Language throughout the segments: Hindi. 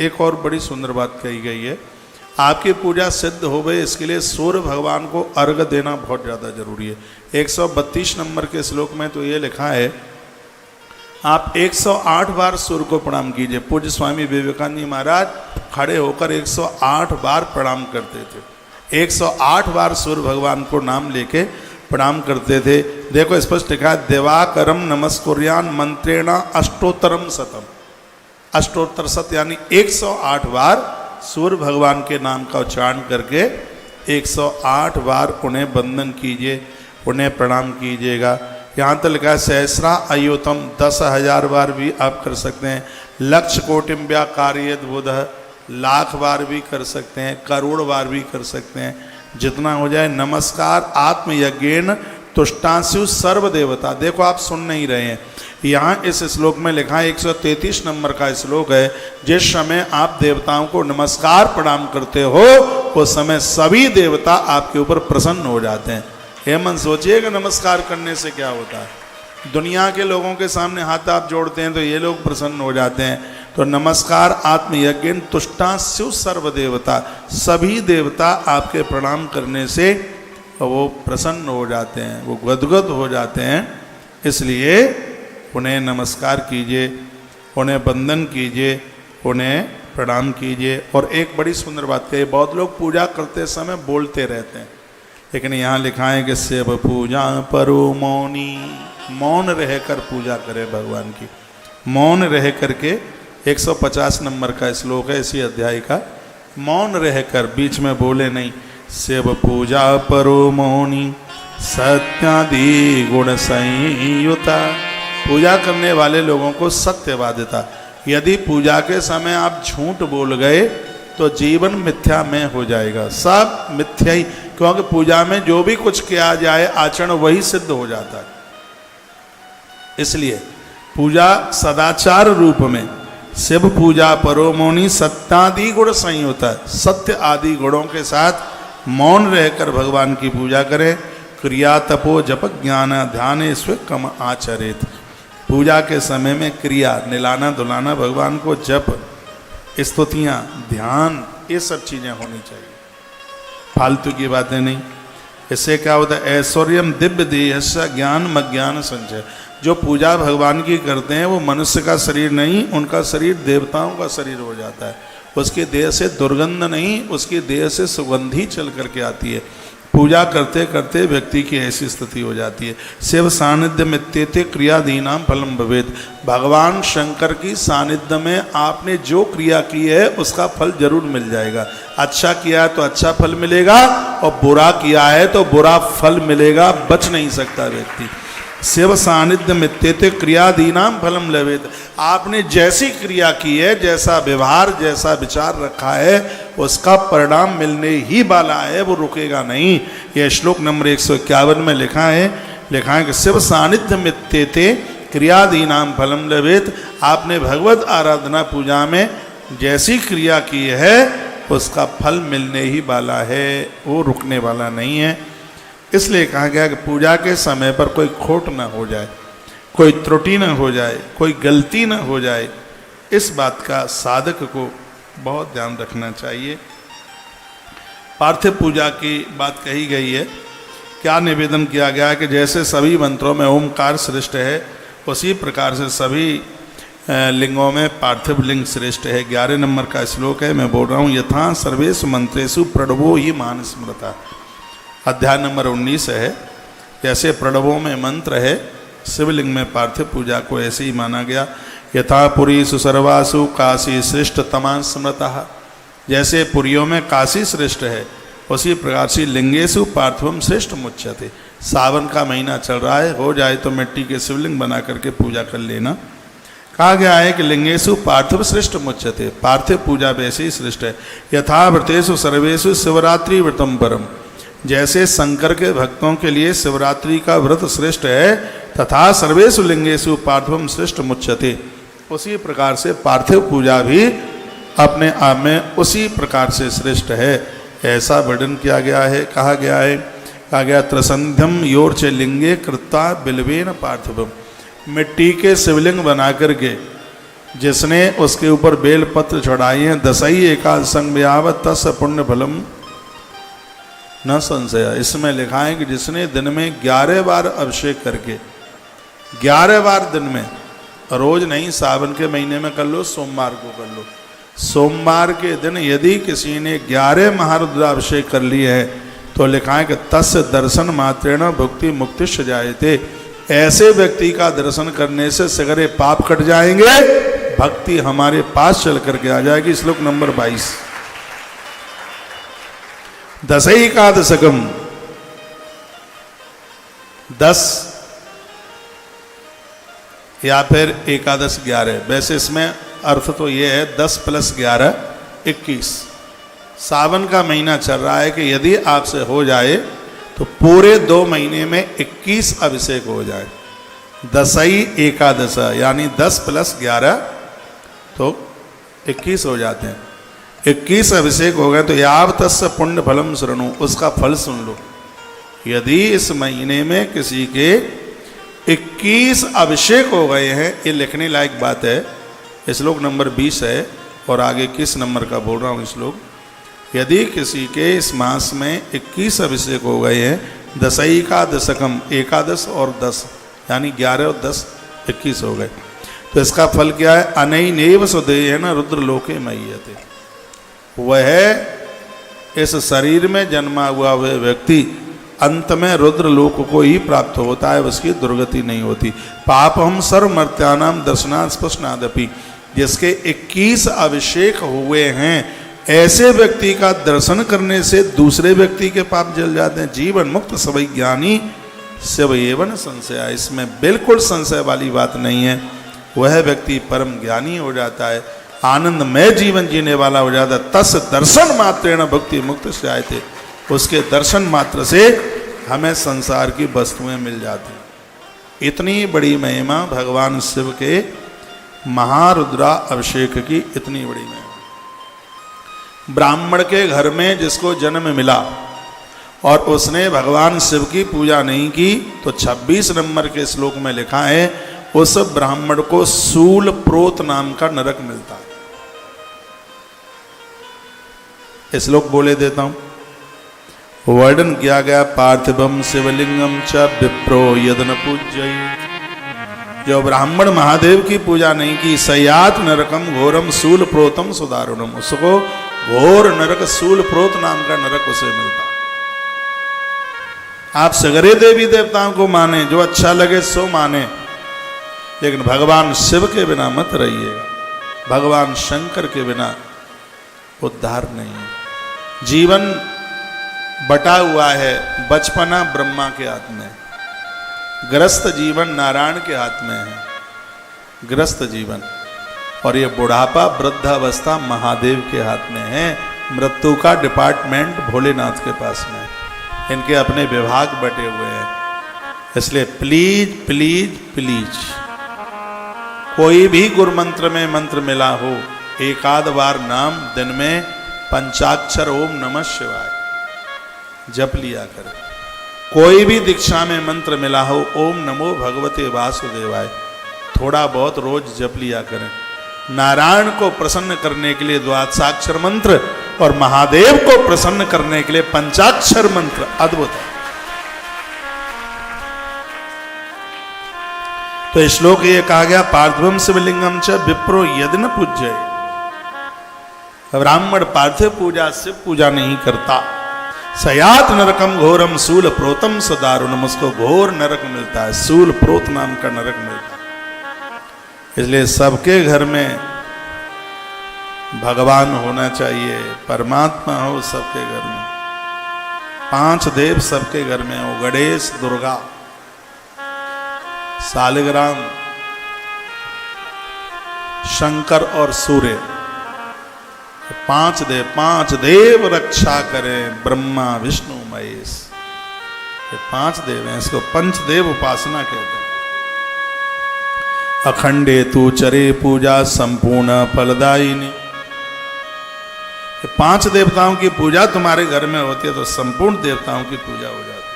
एक और बड़ी सुंदर बात कही गई है, आपकी पूजा सिद्ध हो गई, इसके लिए सूर्य भगवान को अर्घ देना बहुत ज़्यादा जरूरी है। 132 नंबर के श्लोक में तो ये लिखा है, आप 108 बार सूर्य को प्रणाम कीजिए। पूज्य स्वामी विवेकानंद जी महाराज खड़े होकर 108 बार प्रणाम करते थे। 108 बार सूर्य भगवान को नाम लेके प्रणाम करते थे। देखो स्पष्ट लिखा है, देवाकरम नमस्कुर्यान मंत्रेणा अष्टोत्तरम शतम। अष्टोत्तर शत यानी 108 बार सूर्य भगवान के नाम का उच्चारण करके 108 बार उन्हें वंदन कीजिए, उन्हें प्रणाम कीजिएगा। यहाँ तक लिखा है, सहस्रा अयुतम 10,000 बार भी आप कर सकते हैं। लक्ष कोटिम व्याकार्यत बुध, लाख बार भी कर सकते हैं, करोड़ बार भी कर सकते हैं, जितना हो जाए। नमस्कार आत्मयज्ञेन तुष्टांशु सर्व देवता। देखो आप सुन नहीं रहे हैं, यहाँ इस श्लोक में लिखा है, 133 नंबर का श्लोक है, जिस समय आप देवताओं को नमस्कार प्रणाम करते हो उस समय सभी देवता आपके ऊपर प्रसन्न हो जाते हैं। हे मन सोचिएगा नमस्कार करने से क्या होता है। दुनिया के लोगों के सामने हाथ आप जोड़ते हैं तो ये लोग प्रसन्न हो जाते हैं। तो नमस्कार आत्मयज्ञ तुष्टांशु सर्व देवता, सभी देवता आपके प्रणाम करने से वो प्रसन्न हो जाते हैं, वो गदगद हो जाते हैं। इसलिए उन्हें नमस्कार कीजिए, उन्हें वंदन कीजिए, उन्हें प्रणाम कीजिए। और एक बड़ी सुंदर बात कही, बहुत लोग पूजा करते समय बोलते रहते हैं, लेकिन यहाँ लिखा है कि सेव पूजा परो मौनी, मौन रहकर पूजा करें भगवान की। मौन रह करके 150 नंबर का श्लोक है इसी अध्याय का, मौन रहकर, बीच में बोले नहीं। सेव पूजा परो मौनी सत्यादि गुण संयुता। पूजा करने वाले लोगों को सत्यवादिता। यदि पूजा के समय आप झूठ बोल गए तो जीवन मिथ्या में हो जाएगा, सब मिथ्या ही। क्योंकि पूजा में जो भी कुछ किया जाए आचरण वही सिद्ध हो जाता है। इसलिए पूजा सदाचार रूप में शिव पूजा परोमोनी सत्यादि गुण संयुक्त है। सत्य आदि गुणों के साथ मौन रहकर भगवान की पूजा करें। क्रिया तपो जप ज्ञान ध्यान स्व आचरित। पूजा के समय में क्रिया, निलाना धुलाना भगवान को, जप, स्तुतियाँ, ध्यान, ये सब चीज़ें होनी चाहिए, फालतू की बातें नहीं। इससे क्या होता है, ऐश्वर्यम दिव्य देहस्य ज्ञान अज्ञान संचय। जो पूजा भगवान की करते हैं वो मनुष्य का शरीर नहीं, उनका शरीर देवताओं का शरीर हो जाता है। उसके देह से दुर्गंध नहीं, उसकी देह से सुगंधी चल करके आती है। पूजा करते करते व्यक्ति की ऐसी स्थिति हो जाती है। शिव सानिध्य मित्यते क्रियादीनाम फलम भवेत। भगवान शंकर की सानिध्य में आपने जो क्रिया की है उसका फल जरूर मिल जाएगा। अच्छा किया है तो अच्छा फल मिलेगा, और बुरा किया है तो बुरा फल मिलेगा, बच नहीं सकता व्यक्ति। शिव सानिध्य मित्यते क्रियादीनाम फलम लवेत। आपने जैसी क्रिया की है, जैसा व्यवहार, जैसा विचार रखा है, उसका परिणाम मिलने ही वाला है, वो रुकेगा नहीं। यह श्लोक नंबर 151 में लिखा है कि शिव सानिध्य मित्यते क्रियादीनाम फलम लवेत। आपने भगवत आराधना पूजा में जैसी क्रिया की है उसका फल मिलने ही वाला है, वो रुकने वाला नहीं है। इसलिए कहा गया कि पूजा के समय पर कोई खोट न हो जाए, कोई त्रुटि न हो जाए, कोई गलती न हो जाए, इस बात का साधक को बहुत ध्यान रखना चाहिए। पार्थिव पूजा की बात कही गई है। क्या निवेदन किया गया है कि जैसे सभी मंत्रों में ओमकार श्रेष्ठ है, उसी प्रकार से सभी लिंगों में पार्थिव लिंग श्रेष्ठ है। 11 नंबर का श्लोक है, मैं बोल रहा हूँ, यथा सर्वेषु मंत्रेषु प्रणवो ही मान स्मृता। अध्याय नंबर 19 है। जैसे प्रणवों में मंत्र है, शिवलिंग में पार्थिव पूजा को ऐसे ही माना गया। यथा पुरीषु सर्वासु काशी श्रेष्ठ तमां स्मृतः। जैसे पुरियों में काशी श्रेष्ठ है, उसी प्रकार से लिंगेशु पार्थिवम श्रेष्ठ मुच्यते। सावन का महीना चल रहा है, हो जाए तो मिट्टी के शिवलिंग बना करके पूजा कर लेना। कहा गया है कि लिंगेशु पार्थिव श्रेष्ठ मुच्यते। पार्थिव पूजा वैसे ही श्रेष्ठ है। यथा व्रतेषु सर्वेषु शिवरात्रि व्रतम परम। जैसे शंकर के भक्तों के लिए शिवरात्रि का व्रत श्रेष्ठ है, तथा सर्वेषु लिंगेषु पार्थिवम श्रेष्ठ मुच्यते। उसी प्रकार से पार्थिव पूजा भी अपने आप में उसी प्रकार से श्रेष्ठ है, ऐसा वर्णन किया गया है। कहा गया त्रसंध्यम योर्च लिंगे कृत्वा बिल्वेन पार्थिवम। मिट्टी के शिवलिंग बना करके जिसने उसके ऊपर बेलपत्र चढ़ाए हैं, दसई एकादशंग व्यावत तस् पुण्य फलम न संशय। इसमें लिखा है कि जिसने दिन में 11 बार अभिषेक करके, 11 बार दिन में, रोज नहीं, सावन के महीने में कर लो, सोमवार को कर लो, सोमवार के दिन यदि किसी ने 11 महारुद्राभिषेक कर लिए है तो लिखा है कि तस्य दर्शन मात्रेण भुक्ति मुक्ति जायते। ऐसे व्यक्ति का दर्शन करने से सगरे पाप कट जाएंगे, भक्ति हमारे पास चल करके आ जाएगी। श्लोक नंबर 22। दशैकादशकम 10 या फिर एकादश 11। वैसे इसमें अर्थ तो ये है 10 + 11 21। सावन का महीना चल रहा है कि यदि आपसे हो जाए तो पूरे 2 महीने में 21 अभिषेक हो जाए। दशई एकादश यानी 10 + 11 तो 21 हो जाते हैं। 21 अभिषेक हो गए तो याव तस्य पुण्य फलम शृणु, उसका फल सुन लो। यदि इस महीने में किसी के 21 अभिषेक हो गए हैं, ये लिखने लायक बात है। श्लोक नंबर 20 है और आगे किस नंबर का बोल रहा हूँ श्लोक। यदि किसी के इस मास में 21 अभिषेक हो गए हैं, दशैकादशकम, एकादश और 10 यानी 11 और 10 21 हो गए, तो इसका फल क्या है? अनैनेव सुदेहेन रुद्रलोके मह्यते। वह इस शरीर में जन्मा हुआ वह व्यक्ति अंत में रुद्रलोक को ही प्राप्त होता है, उसकी दुर्गति नहीं होती। पापम सर्वमर्त्यानाम दर्शनात् स्पष्नादपि। जिसके 21 अभिषेक हुए हैं, ऐसे व्यक्ति का दर्शन करने से दूसरे व्यक्ति के पाप जल जाते हैं। जीवन मुक्त सवै ज्ञानी सवैवन संशय। इसमें बिल्कुल संशय वाली बात नहीं है। वह व्यक्ति परम ज्ञानी हो जाता है, आनंदमय जीवन जीने वाला हो जाता है। तस् दर्शन मात्रेण भक्ति मुक्त जायते। उसके दर्शन मात्र से हमें संसार की वस्तुएं मिल जाती। इतनी बड़ी महिमा भगवान शिव के महारुद्रा अभिषेक की, इतनी बड़ी महिमा। ब्राह्मण के घर में जिसको जन्म मिला और उसने भगवान शिव की पूजा नहीं की, तो 26 नंबर के श्लोक में लिखा है उस ब्राह्मण को सूल प्रोत नाम का नरक मिलता है। श्लोक बोले देता हूं। वर्णन किया गया, पार्थिवम शिवलिंगम च विप्रो यदन पूज्य। जो ब्राह्मण महादेव की पूजा नहीं की, सयात नरकम घोरम सूल प्रोतम सुदारुणम। उसको घोर नरक, सूल प्रोत नाम का नरक उसे मिलता। आप सगरे देवी देवताओं को माने, जो अच्छा लगे सो माने, लेकिन भगवान शिव के बिना मत रहिएगा। भगवान शंकर के बिना उद्धार नहीं है। जीवन बटा हुआ है, बचपना ब्रह्मा के हाथ में, ग्रस्त जीवन नारायण के हाथ में है, ग्रस्त जीवन। और ये बुढ़ापा, वृद्धावस्था महादेव के हाथ में है। मृत्यु का डिपार्टमेंट भोलेनाथ के पास में है। इनके अपने विभाग बटे हुए हैं। इसलिए प्लीज प्लीज प्लीज, कोई भी गुरु मंत्र में मंत्र मिला हो, एक आध बार नाम दिन में पंचाक्षर ओम नमः शिवाय जप लिया करें। कोई भी दीक्षा में मंत्र मिला हो, ओम नमो भगवते वासुदेवाय, थोड़ा बहुत रोज जप लिया करें। नारायण को प्रसन्न करने के लिए द्वादशाक्षर मंत्र और महादेव को प्रसन्न करने के लिए पंचाक्षर मंत्र अद्भुत है। तो श्लोक ये कहा गया, पार्थिवम शिवलिंगम च विप्रो यदि न पूज्य। ब्राह्मण पार्थिव पूजा शिव पूजा नहीं करता। सयात नरकम घोरम सूल प्रोतम सदारुणम। उसको घोर नरक मिलता है, सूल प्रोत नाम का नरक मिलता है। इसलिए सबके घर में भगवान होना चाहिए, परमात्मा हो सबके घर में। 5 देव सबके घर में हो, गणेश, दुर्गा, सालिग्राम, शंकर और सूर्य। 5 देव रक्षा करें, ब्रह्मा विष्णु महेश। ये 5 देव हैं, इसको पंचदेव उपासना कहते हैं। अखंडे तू चरे पूजा संपूर्ण फलदायिनी। 5 देवताओं की पूजा तुम्हारे घर में होती है तो संपूर्ण देवताओं की पूजा हो जाती है।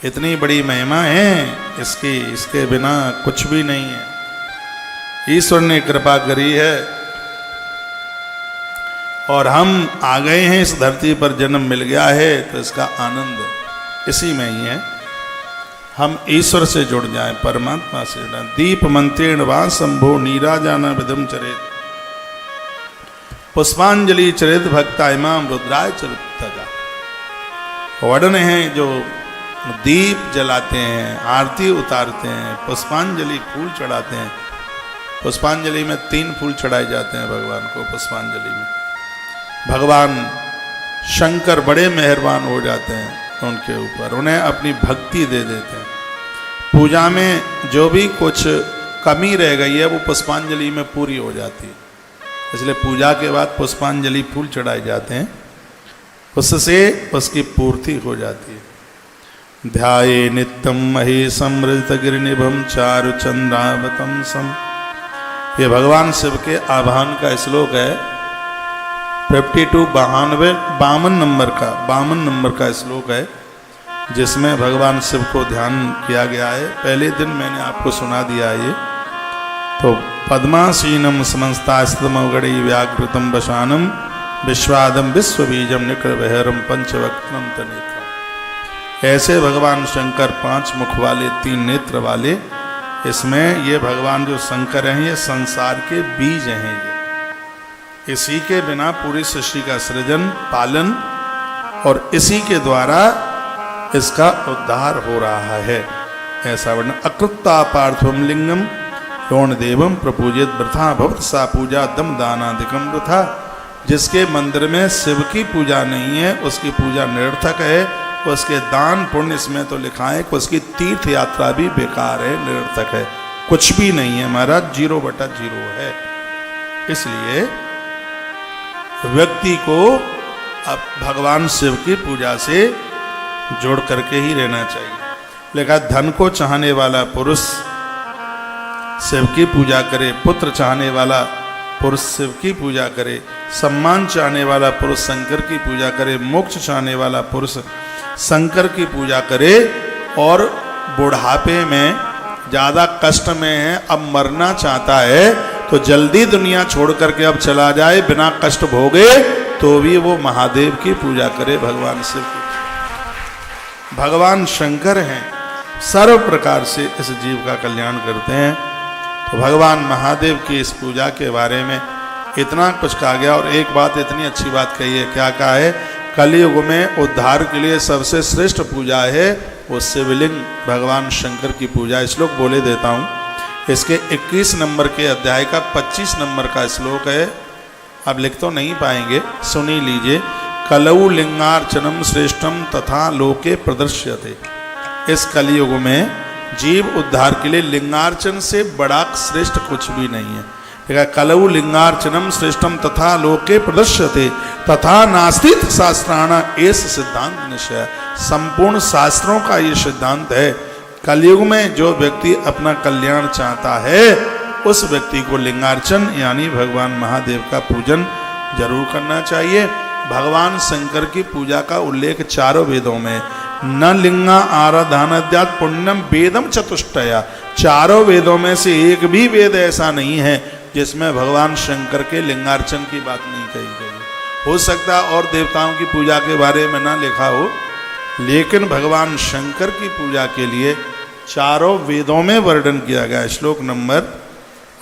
इतनी बड़ी महिमा है इसकी, इसके बिना कुछ भी नहीं है। ईश्वर ने कृपा करी है और हम आ गए हैं इस धरती पर, जन्म मिल गया है, तो इसका आनंद इसी में ही है। हम ईश्वर से जुड़ जाएं, परमात्मा से जुड़। दीप मंत्रेण वा शंभो नीराजाना विदम चरेत, पुष्पांजलि चरित भक्ता इमाम रुद्राय चरित। वर्णन है जो दीप जलाते हैं, आरती उतारते हैं, पुष्पांजलि फूल चढ़ाते हैं। पुष्पांजलि में 3 फूल चढ़ाए जाते हैं भगवान को। पुष्पांजलि में भगवान शंकर बड़े मेहरबान हो जाते हैं उनके ऊपर, उन्हें अपनी भक्ति दे देते हैं। पूजा में जो भी कुछ कमी रह गई है वो पुष्पांजलि में पूरी हो जाती है, इसलिए पूजा के बाद पुष्पांजलि फूल चढ़ाए जाते हैं, उससे उसकी पूर्ति हो जाती है। ध्याये नित्यम महेशम गिरिनिभम चारु चंद्रावतंसम, ये भगवान शिव के आह्वान का श्लोक है। 52 52 नंबर का श्लोक है, जिसमें भगवान शिव को ध्यान किया गया है। पहले दिन मैंने आपको सुना दिया ये। तो पद्मासीनम समस्तास्तमगड़ी व्याकृतम वशानम विश्वादम विश्वबीजम निकृबहरम पंचवक्त्रम तनेत्रम। ऐसे भगवान शंकर 5 मुख वाले 3 नेत्र वाले। इसमें ये भगवान जो शंकर हैं ये संसार के बीज हैं। ये इसी के बिना पूरी सृष्टि का सृजन पालन और इसी के द्वारा इसका उद्धार हो रहा है। ऐसा वर्णन। अकृत्ता पार्थम लिंगम यौन देवम प्रपूजित वृथा भवत सा पूजा दम दानादिकम वृथा। जिसके मंदिर में शिव की पूजा नहीं है उसकी पूजा निरर्थक है, उसके दान पुण्य इसमें तो लिखा है कि उसकी तीर्थ यात्रा भी बेकार है, निरर्थक है, कुछ भी नहीं है महाराज, 0/0 है। इसलिए व्यक्ति को अब भगवान शिव की पूजा से जोड़ करके ही रहना चाहिए। लेकिन धन को चाहने वाला पुरुष शिव की पूजा करे, पुत्र चाहने वाला पुरुष शिव की पूजा करे, सम्मान चाहने वाला पुरुष शंकर की पूजा करे, मोक्ष चाहने वाला पुरुष शंकर की पूजा करे, और बुढ़ापे में ज़्यादा कष्ट में है, अब मरना चाहता है तो जल्दी दुनिया छोड़ करके अब चला जाए बिना कष्ट भोगे, तो भी वो महादेव की पूजा करे, भगवान शिव की। भगवान शंकर हैं, सर्व प्रकार से इस जीव का कल्याण करते हैं। तो भगवान महादेव की इस पूजा के बारे में इतना कुछ कहा गया। और एक बात, इतनी अच्छी बात कही है, क्या कहा है? कलयुग में उद्धार के लिए सबसे श्रेष्ठ पूजा है वो शिवलिंग भगवान शंकर की पूजा। श्लोक बोले देता हूँ। इसके 21 नंबर के अध्याय का 25 नंबर का श्लोक है। अब लिख तो नहीं पाएंगे, सुनी लीजिए। कलऊ लिंगार्चनम श्रेष्ठम तथा लोके प्रदर्श्यते। इस कलयुग में जीव उद्धार के लिए लिंगार्चन से बड़ा श्रेष्ठ कुछ भी नहीं है। कलऊ लिंगार्चनम श्रेष्ठम तथा लोके प्रदर्श्यते तथा नास्तित शास्त्राणा एस सिद्धांत निश्चय। संपूर्ण शास्त्रों का ये सिद्धांत है। कलयुग में जो व्यक्ति अपना कल्याण चाहता है उस व्यक्ति को लिंगार्चन यानी भगवान महादेव का पूजन जरूर करना चाहिए। भगवान शंकर की पूजा का उल्लेख चारों वेदों में। न लिंगा आराधनाद्यात् पुण्यम वेदम चतुष्टया। चारों वेदों में से एक भी वेद ऐसा नहीं है जिसमें भगवान शंकर के लिंगार्चन की बात नहीं कही गई। हो सकता है और देवताओं की पूजा के बारे में ना लिखा हो, लेकिन भगवान शंकर की पूजा के लिए चारों वेदों में वर्णन किया गया। श्लोक नंबर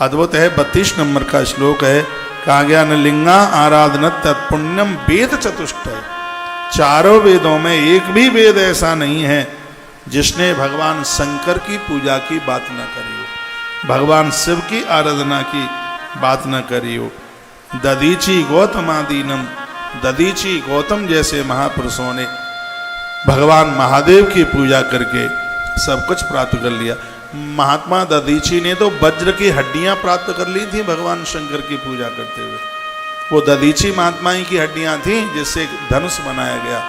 अद्भुत है, 32 नंबर का श्लोक है। कहा गया न लिंगा आराधन तत्पुण्यम वेद चतुष्टय। चारों वेदों में एक भी वेद ऐसा नहीं है जिसने भगवान शंकर की पूजा की बात न करी हो, भगवान शिव की आराधना की बात न करी हो। ददीची गौतमादीनम, ददीची गौतम जैसे महापुरुषों ने भगवान महादेव की पूजा करके सब कुछ प्राप्त कर लिया। महात्मा ददीची ने तो वज्र की हड्डियां प्राप्त कर ली थी भगवान शंकर की पूजा करते हुए। वो ददीची महात्मा ही की हड्डियां थी जिससे धनुष बनाया गया,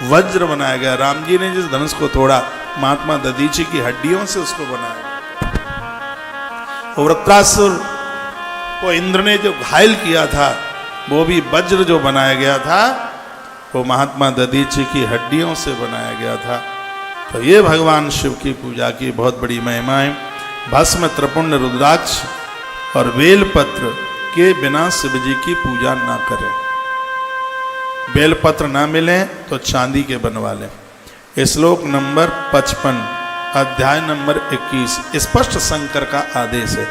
वज्र बनाया गया। राम जी ने जिस धनुष को तोड़ा, महात्मा ददीची की हड्डियों से उसको बनाया। वृत्रासुर को इंद्र ने जो घायल किया था, वो भी वज्र जो बनाया गया था वो महात्मा ददीची की हड्डियों से बनाया गया था। तो ये भगवान शिव की पूजा की बहुत बड़ी महिमा है। भस्म त्रिपुंड रुद्राक्ष और बेलपत्र के बिना शिव जी की पूजा ना करें। बेलपत्र ना मिले तो चांदी के बनवा लें। श्लोक नंबर 55 अध्याय नंबर 21 स्पष्ट शंकर का आदेश है।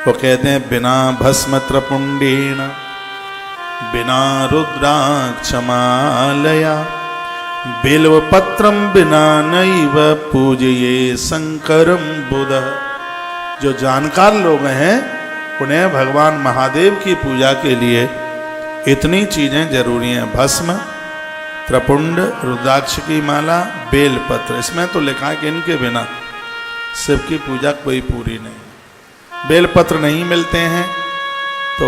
वो कहते हैं बिना भस्म त्रपुंडेन बिना रुद्राक्षमालया बिल्वपत्रम बिना नैव पूजये शंकरम बुध। जो जानकार लोग हैं उन्हें भगवान महादेव की पूजा के लिए इतनी चीजें जरूरी हैं। भस्म, त्रपुंड, रुद्राक्ष की माला, बेलपत्र। इसमें तो लिखा है कि इनके बिना शिव की पूजा कोई पूरी नहीं। बेलपत्र नहीं मिलते हैं तो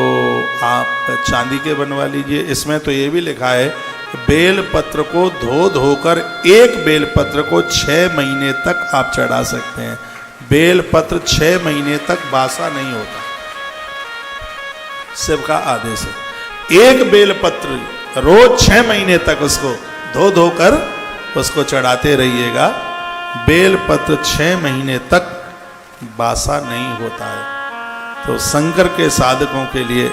आप चांदी के बनवा लीजिए। इसमें तो ये भी लिखा है बेलपत्र को धो धोकर एक बेलपत्र को 6 महीने तक आप चढ़ा सकते हैं। बेलपत्र 6 महीने तक बासा नहीं होता, शिव का आदेश है। एक बेलपत्र रोज 6 महीने तक उसको धो धोकर उसको चढ़ाते रहिएगा। बेलपत्र 6 महीने तक बासा नहीं होता है। तो शंकर के साधकों के लिए